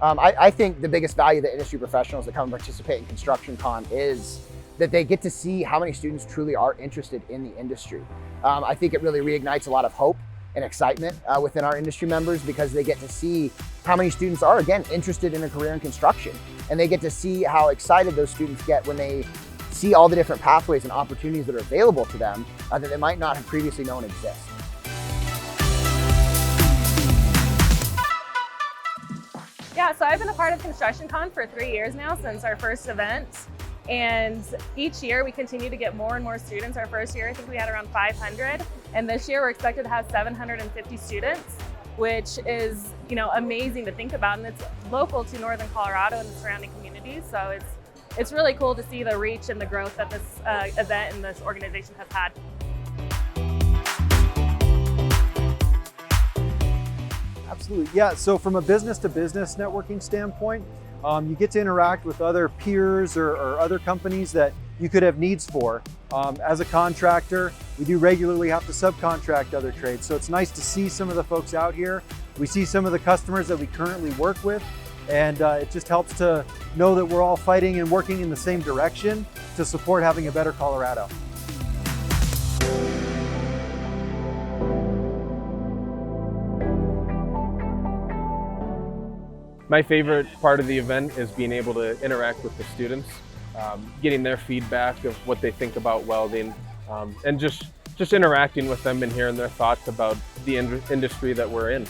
I think the biggest value that industry professionals that come and participate in ConstructionCon is that they get to see how many students truly are interested in the industry. I think it really reignites a lot of hope and excitement within our industry members, because they get to see how many students are, again, interested in a career in construction. And they get to see how excited those students get when they see all the different pathways and opportunities that are available to them that they might not have previously known exist. Yeah, so I've been a part of ConstructionCon for 3 years now, since our first event. And each year we continue to get more and more students. Our first year, I think we had around 500. And this year we're expected to have 750 students, which is, amazing to think about. And it's local to Northern Colorado and the surrounding communities. So it's really cool to see the reach and the growth that this event and this organization has had. Absolutely, yeah. So from a business-to-business networking standpoint, you get to interact with other peers or other companies that you could have needs for. As a contractor, we do regularly have to subcontract other trades. So it's nice to see some of the folks out here. We see some of the customers that we currently work with, and it just helps to know that we're all fighting and working in the same direction to support having a better Colorado. My favorite part of the event is being able to interact with the students, getting their feedback of what they think about welding, and just interacting with them and hearing their thoughts about the industry that we're in.